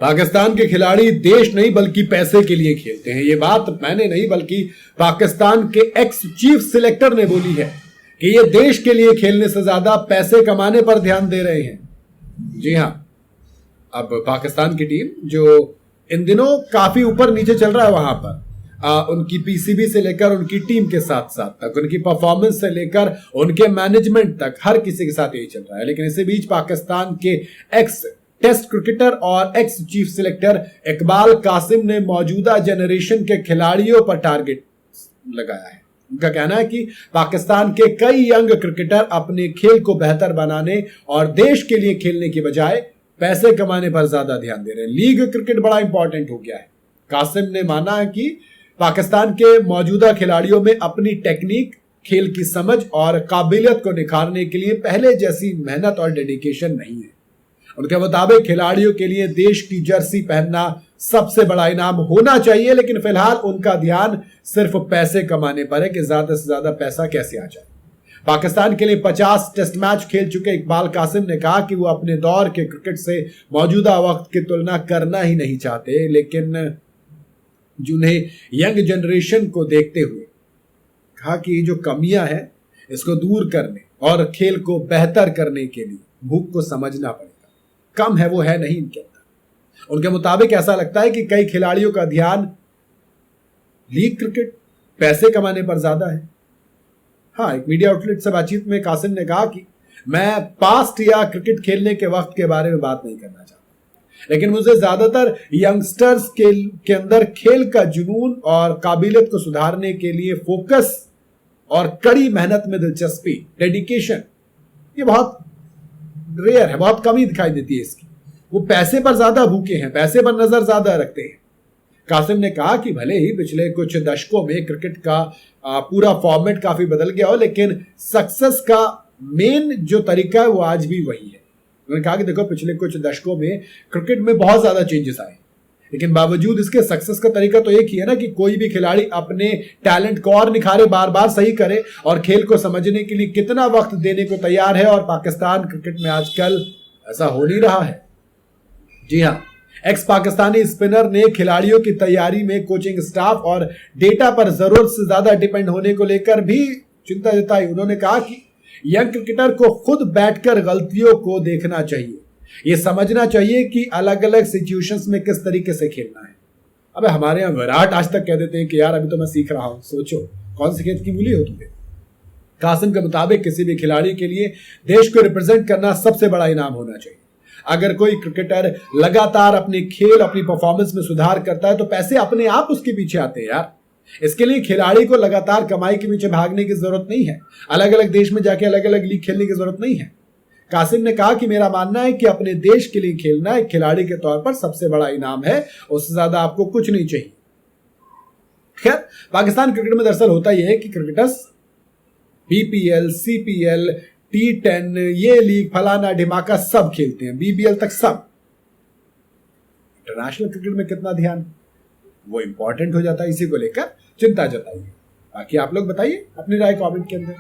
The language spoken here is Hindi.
पाकिस्तान के खिलाड़ी देश नहीं बल्कि पैसे के लिए खेलते हैं। ये बात मैंने नहीं बल्कि पाकिस्तान के एक्स चीफ सिलेक्टर ने बोली है कि ये देश के लिए खेलने से ज्यादा पैसे कमाने पर ध्यान दे रहे हैं। जी हां, अब पाकिस्तान की टीम जो इन दिनों काफी ऊपर नीचे चल रहा है, वहां पर उनकी पीसीबी से लेकर उनकी टीम के साथ साथ तक, उनकी परफॉर्मेंस से लेकर उनके मैनेजमेंट तक, हर किसी के साथ यही चल रहा है। लेकिन इसी बीच पाकिस्तान के एक्स टेस्ट क्रिकेटर और ex chief selector Iqbal Qasim ने मौजूदा जनरेशन के खिलाड़ियों पर टारगेट लगाया है। उनका कहना है कि पाकिस्तान के कई यंग क्रिकेटर अपने खेल को बेहतर बनाने और देश के लिए खेलने की बजाय पैसे कमाने पर ज्यादा ध्यान दे रहे हैं। लीग क्रिकेट बड़ा इंपॉर्टेंट हो गया है। कासिम ने माना है कि पाकिस्तान के मौजूदा खिलाड़ियों में अपनी टेक्निक, खेल की समझ और काबिलियत को निखारने के लिए पहले जैसी मेहनत और डेडिकेशन नहीं है। उनके मुताबिक खिलाड़ियों के लिए देश की जर्सी पहनना सबसे बड़ा इनाम होना चाहिए, लेकिन फिलहाल उनका ध्यान सिर्फ पैसे कमाने पर है कि ज्यादा से ज्यादा पैसा कैसे आ जाए। पाकिस्तान के लिए 50 टेस्ट मैच खेल चुके इकबाल कासिम ने कहा कि वो अपने दौर के क्रिकेट से मौजूदा वक्त की तुलना करना ही नहीं चाहते, लेकिन जिन्हें यंग जनरेशन को देखते हुए कहा कि ये जो कमियां हैं इसको दूर करने और खेल को बेहतर करने के लिए भूख को समझना पड़ेगा। कम है वो है नहीं इनके अंदर। उनके मुताबिक ऐसा लगता है कि कई खिलाड़ियों का ध्यान लीग क्रिकेट, पैसे कमाने पर ज्यादा है। हाँ, एक मीडिया आउटलेट से बातचीत में कासिम ने कहा कि मैं पास्ट या क्रिकेट खेलने के वक्त के बारे में बात नहीं करना चाहता, लेकिन मुझे ज्यादातर यंगस्टर्स के अंदर खेल का जुनून और काबिलियत को सुधारने के लिए फोकस और कड़ी मेहनत में दिलचस्पी, डेडिकेशन, ये बहुत रेयर है, बहुत कम ही दिखाई देती है इसकी। वो पैसे पर ज्यादा भूखे हैं, पैसे पर नजर ज्यादा रखते हैं। कासिम ने कहा कि भले ही पिछले कुछ दशकों में क्रिकेट का पूरा फॉर्मेट काफी बदल गया हो, लेकिन सक्सेस का मेन जो तरीका है वो आज भी वही है। उन्होंने कहा कि देखो, पिछले कुछ दशकों में क्रिकेट में बहुत ज्यादा चेंजेस आए, लेकिन बावजूद इसके सक्सेस का तरीका तो एक ही है ना कि कोई भी खिलाड़ी अपने टैलेंट को और निखारे, बार बार सही करे और खेल को समझने के लिए कितना वक्त देने को तैयार है। और पाकिस्तान क्रिकेट में आजकल ऐसा हो नहीं रहा है। जी हाँ, एक्स पाकिस्तानी स्पिनर ने खिलाड़ियों की तैयारी में कोचिंग स्टाफ और डेटा पर जरूरत से ज्यादा डिपेंड होने को लेकर भी चिंता जताई। उन्होंने कहा कि यंग क्रिकेटर को खुद बैठकर गलतियों को देखना चाहिए, ये समझना चाहिए कि अलग अलग सिचुएशंस में किस तरीके से खेलना है। अबे हमारे यहाँ विराट आज तक कह देते हैं कि यार अभी तो मैं सीख रहा हूं, सोचो कौन सी खेत की मूली हो तुम्हें। कासिम के मुताबिक किसी भी खिलाड़ी के लिए देश को रिप्रेजेंट करना सबसे बड़ा इनाम होना चाहिए। अगर कोई क्रिकेटर लगातार अपने खेल, अपनी परफॉर्मेंस में सुधार करता है तो पैसे अपने आप उसके पीछे आते हैं यार। इसके लिए खिलाड़ी को लगातार कमाई के पीछे भागने की जरूरत नहीं है, अलग अलग देश में जाके अलग अलग लीग खेलने की जरूरत नहीं है। कासिम ने कहा कि मेरा मानना है कि अपने देश के लिए खेलना एक खिलाड़ी के तौर पर सबसे बड़ा इनाम है, उससे ज्यादा आपको कुछ नहीं चाहिए। खैर, पाकिस्तान क्रिकेट में दरअसल होता यह है कि क्रिकेटर्स बीपीएल, सीपीएल, T10, ये लीग, फलाना ढिमाका सब खेलते हैं, बीबीएल तक सब। इंटरनेशनल क्रिकेट में कितना ध्यान वो इंपॉर्टेंट हो जाता है, इसी को लेकर चिंता जताइए। बाकी आप लोग बताइए अपनी राय कमेंट के अंदर।